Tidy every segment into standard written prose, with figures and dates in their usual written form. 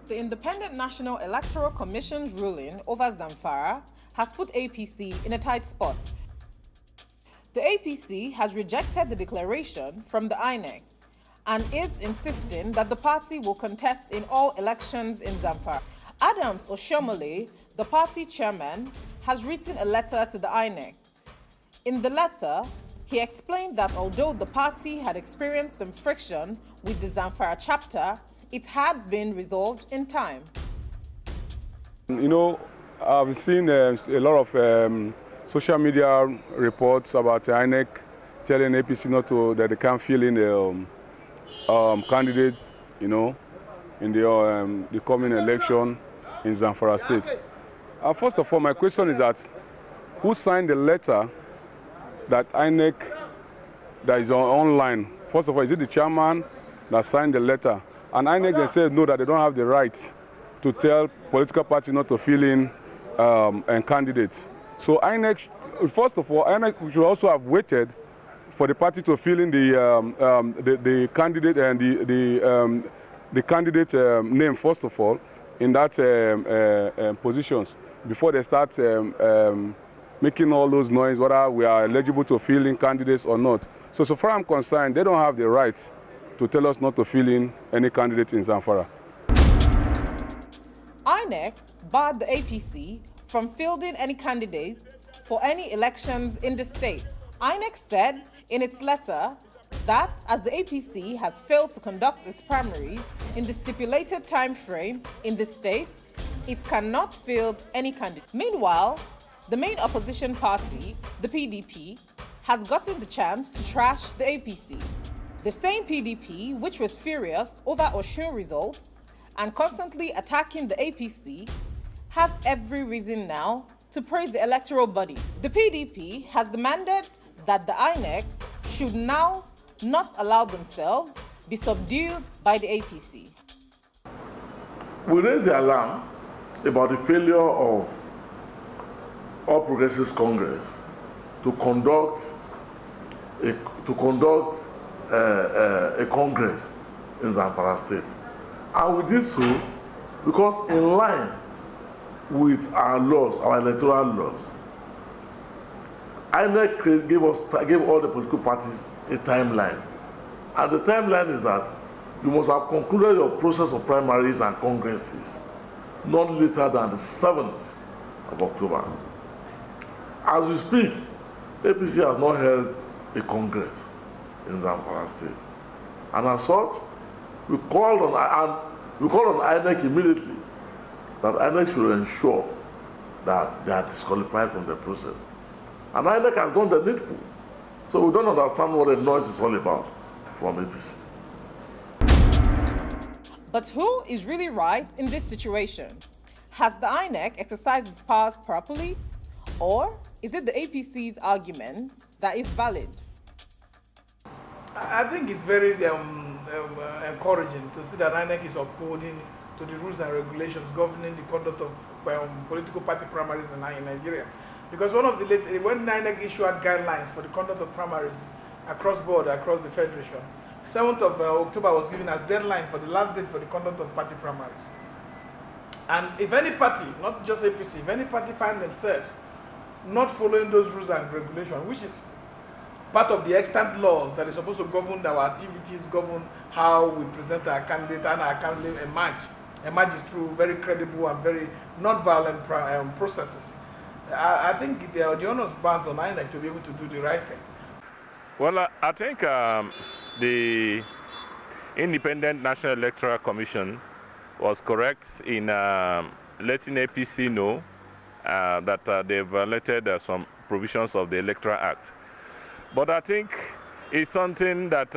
The Independent National Electoral Commission's ruling over Zamfara has put APC in a tight spot. The APC has rejected the declaration from the INEC and is insisting that the party will contest in all elections in Zamfara. Adams Oshiomhole, the party chairman, has written a letter to the INEC. In the letter, he explained that although the party had experienced some friction with the Zamfara chapter, it had been resolved in time. You know, I've seen a lot of social media reports about INEC telling APC that they can't fill in the candidates, you know, in the coming election in Zamfara State. First of all, my question is that who signed the letter that INEC that is online? First of all, is it the chairman that signed the letter? And INEC, they said no, that they don't have the right to tell political parties not to fill in candidates. So INEC, first of all, INEC should also have waited for the party to fill in the candidate and the candidate name, first of all, in that positions before they start making all those noise whether we are eligible to fill in candidates or not. So far I'm concerned, they don't have the right to tell us not to fill in any candidate in Zamfara. INEC barred the APC from fielding any candidates for any elections in the state. INEC said in its letter that as the APC has failed to conduct its primaries in the stipulated time frame in the state, it cannot field any candidate. Meanwhile, the main opposition party, the PDP, has gotten the chance to trash the APC. The same PDP, which was furious over Oshiomhole results and constantly attacking the APC, has every reason now to praise the electoral body. The PDP has demanded that the INEC should now not allow themselves be subdued by the APC. We raised the alarm about the failure of All Progressives Congress to conduct a congress in Zamfara State. And we did so because in line with our laws, our electoral laws, INEC gave all the political parties a timeline. And the timeline is that you must have concluded your process of primaries and congresses not later than the 7th of October. As we speak, APC has not held a congress in Zamfara State. And as such, we called on INEC immediately that INEC should ensure that they are disqualified from the process. And INEC has done the needful. So we don't understand what the noise is all about from APC. But who is really right in this situation? Has the INEC exercised its powers properly? Or is it the APC's argument that is valid? I think it's very encouraging to see that INEC is upholding to the rules and regulations governing the conduct of political party primaries in Nigeria. Because when INEC issued guidelines for the conduct of primaries across the Federation, 7th of October was given as deadline for the last date for the conduct of party primaries. And if any party, not just APC, if any party find themselves not following those rules and regulations, which is part of the extant laws that is supposed to govern our activities, govern how we present our candidate and our candidate emerges through very credible and very non-violent processes. I think the onus bounds on INEC to be able to do the right thing. Well, I think the Independent National Electoral Commission was correct in letting APC know that they violated some provisions of the Electoral Act. But I think it's something that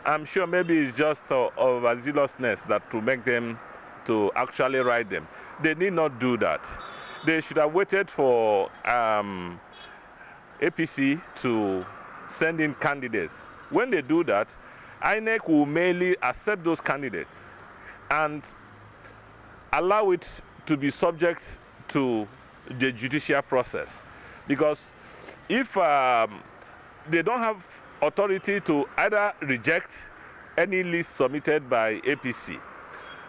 I'm sure maybe it's just overzealousness that to make them to actually write them. They need not do that. They should have waited for APC to send in candidates. When they do that, INEC will merely accept those candidates and allow it to be subject to the judicial process. Because if they don't have authority to either reject any list submitted by APC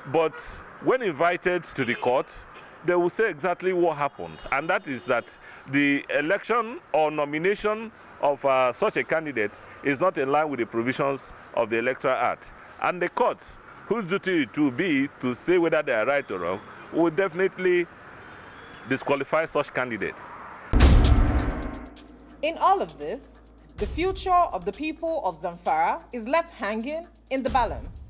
But when invited to the court, they will say exactly what happened. And that is that the election or nomination of such a candidate is not in line with the provisions of the Electoral Act. And the court, whose duty it will be to say whether they are right or wrong, will definitely disqualify such candidates. In all of this, the future of the people of Zamfara is left hanging in the balance.